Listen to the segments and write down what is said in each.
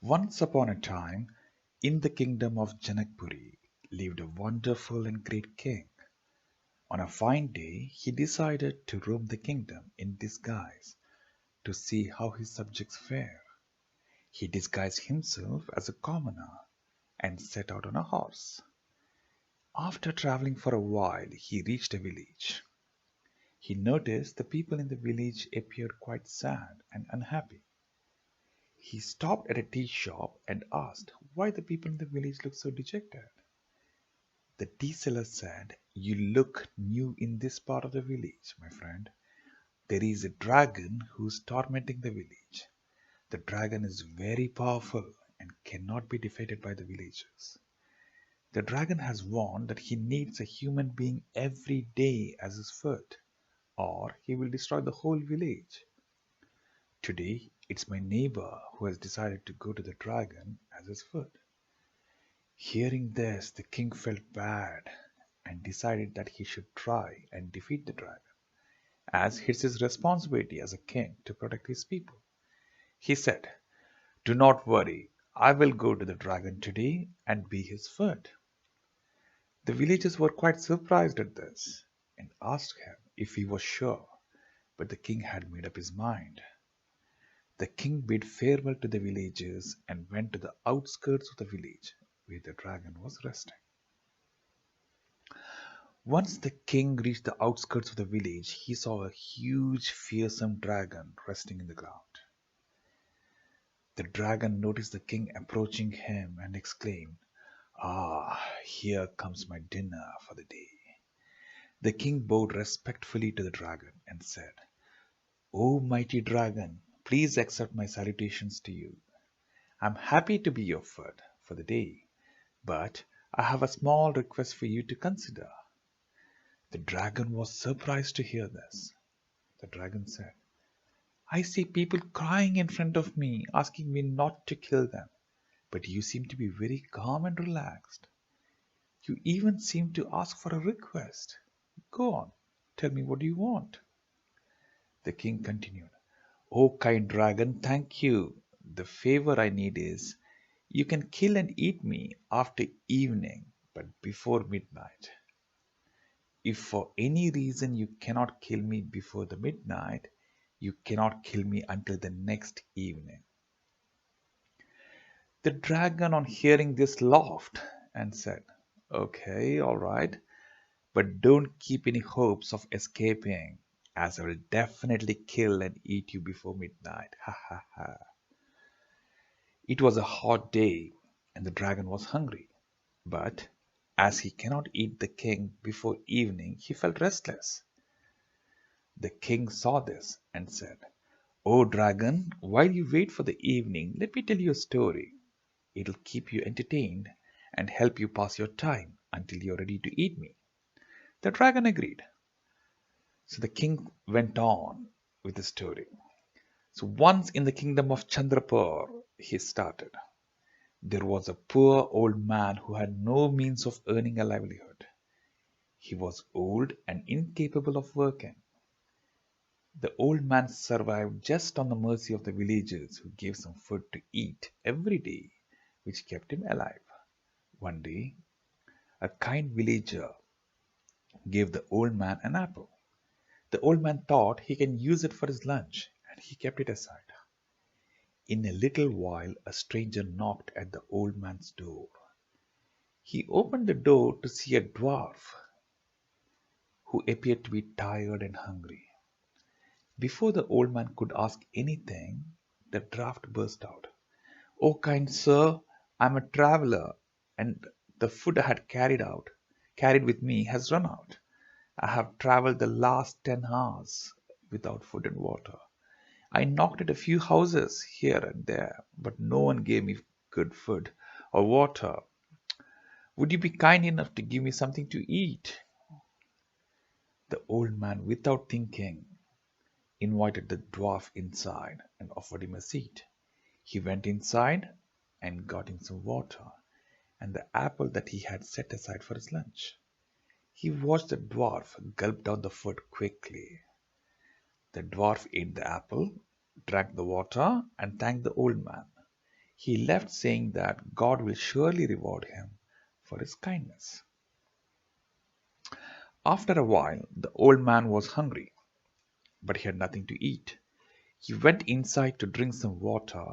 Once upon a time, in the kingdom of Janakpuri, lived a wonderful and great king. On a fine day, he decided to roam the kingdom in disguise to see how his subjects fare. He disguised himself as a commoner and set out on a horse. After traveling for a while, he reached a village. He noticed the people in the village appeared quite sad and unhappy. He stopped at a tea shop and asked why the people in the village looked so dejected. The tea seller said, "You look new in this part of the village, my friend. There is a dragon who's tormenting the village. The dragon is very powerful and cannot be defeated by the villagers. The dragon has warned that he needs a human being every day as his food, or he will destroy the whole village. Today, it's my neighbor who has decided to go to the dragon as his food." Hearing this, the king felt bad and decided that he should try and defeat the dragon, as it's his responsibility as a king to protect his people. He said, "Do not worry, I will go to the dragon today and be his food." The villagers were quite surprised at this and asked him if he was sure, but the king had made up his mind. The king bid farewell to the villagers and went to the outskirts of the village where the dragon was resting. Once the king reached the outskirts of the village, he saw a huge, fearsome dragon resting in the ground. The dragon noticed the king approaching him and exclaimed, "Ah, here comes my dinner for the day." The king bowed respectfully to the dragon and said, "O mighty dragon, please accept my salutations to you. I'm happy to be your food for the day, but I have a small request for you to consider." The dragon was surprised to hear this. The dragon said, "I see people crying in front of me, asking me not to kill them, but you seem to be very calm and relaxed. You even seem to ask for a request. Go on, tell me what you want." The king continued, "O kind dragon, thank you. The favor I need is you can kill and eat me after evening, but before midnight. If for any reason you cannot kill me before the midnight, you cannot kill me until the next evening." The dragon, on hearing this, laughed and said, "Okay, all right, but don't keep any hopes of escaping, as I will definitely kill and eat you before midnight. Ha ha ha." It was a hot day, and the dragon was hungry. But as he cannot eat the king before evening, he felt restless. The king saw this and said, "O dragon, while you wait for the evening, let me tell you a story. It'll keep you entertained and help you pass your time until you're ready to eat me." The dragon agreed. So the king went on with the story. So once in the kingdom of Chandrapur, he started, there was a poor old man who had no means of earning a livelihood. He was old and incapable of working. The old man survived just on the mercy of the villagers who gave some food to eat every day, which kept him alive. One day, a kind villager gave the old man an apple. The old man thought he can use it for his lunch, and he kept it aside. In a little while, a stranger knocked at the old man's door. He opened the door to see a dwarf who appeared to be tired and hungry. Before the old man could ask anything, the dwarf burst out, "Oh, kind sir, I'm a traveler, and the food I had carried with me has run out. I have traveled the last 10 hours without food and water. I knocked at a few houses here and there, but no one gave me good food or water. Would you be kind enough to give me something to eat?" The old man, without thinking, invited the dwarf inside and offered him a seat. He went inside and got him some water and the apple that he had set aside for his lunch. He watched the dwarf gulp down the food quickly. The dwarf ate the apple, drank the water, and thanked the old man. He left saying that God will surely reward him for his kindness. After a while, the old man was hungry, but he had nothing to eat. He went inside to drink some water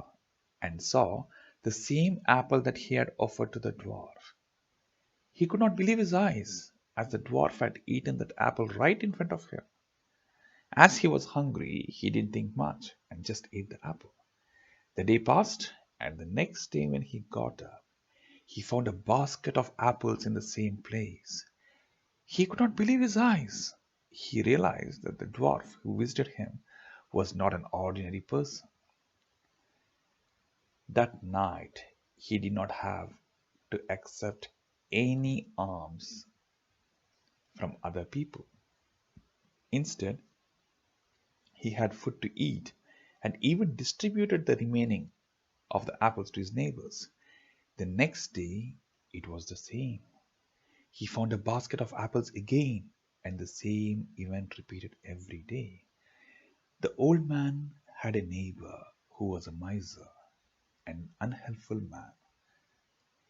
and saw the same apple that he had offered to the dwarf. He could not believe his eyes, as the dwarf had eaten that apple right in front of him. As he was hungry, he didn't think much and just ate the apple. The day passed, and the next day when he got up, he found a basket of apples in the same place. He could not believe his eyes. He realized that the dwarf who visited him was not an ordinary person. That night, he did not have to accept any alms from other people. Instead, he had food to eat and even distributed the remaining of the apples to his neighbors. The next day, it was the same. He found a basket of apples again, and the same event repeated every day. The old man had a neighbor who was a miser, an unhelpful man.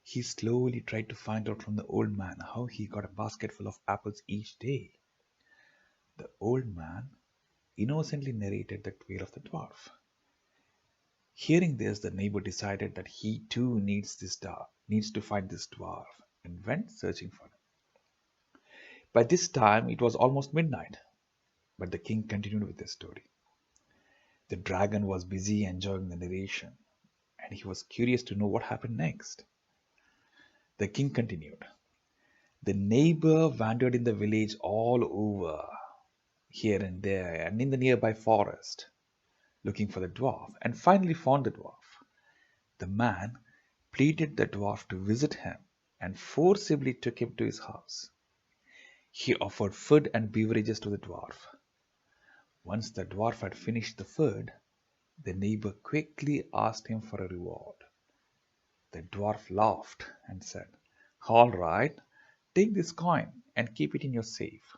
He slowly tried to find out from the old man how he got a basket full of apples each day. The old man innocently narrated the tale of the dwarf. Hearing this, the neighbor decided that he too needs to find this dwarf, and went searching for him. By this time it was almost midnight, but the king continued with the story. The dragon was busy enjoying the narration, and he was curious to know what happened next. The king continued. The neighbor wandered in the village all over, here and there, and in the nearby forest, looking for the dwarf, and finally found the dwarf. The man pleaded the dwarf to visit him and forcibly took him to his house. He offered food and beverages to the dwarf. Once the dwarf had finished the food, the neighbor quickly asked him for a reward. The dwarf laughed and said, "All right, take this coin and keep it in your safe.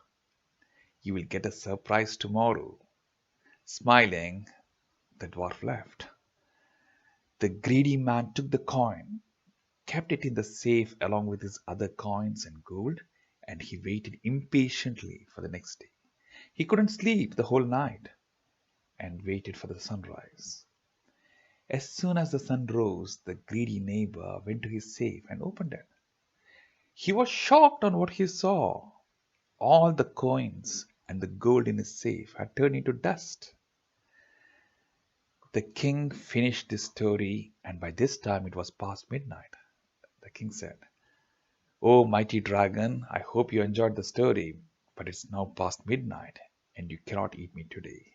You will get a surprise tomorrow." Smiling, the dwarf left. The greedy man took the coin, kept it in the safe along with his other coins and gold, and he waited impatiently for the next day. He couldn't sleep the whole night and waited for the sunrise. As soon as the sun rose, the greedy neighbor went to his safe and opened it. He was shocked on what he saw. All the coins and the gold in his safe had turned into dust. The king finished this story, and by this time it was past midnight. The king said, "Oh, mighty dragon, I hope you enjoyed the story, but it's now past midnight, and you cannot eat me today."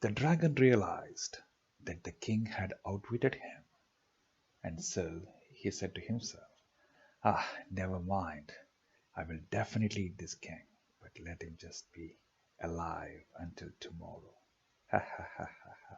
The dragon realized that the king had outwitted him, and so he said to himself, "Ah, never mind. I will definitely eat this king, but let him just be alive until tomorrow." Ha ha ha ha.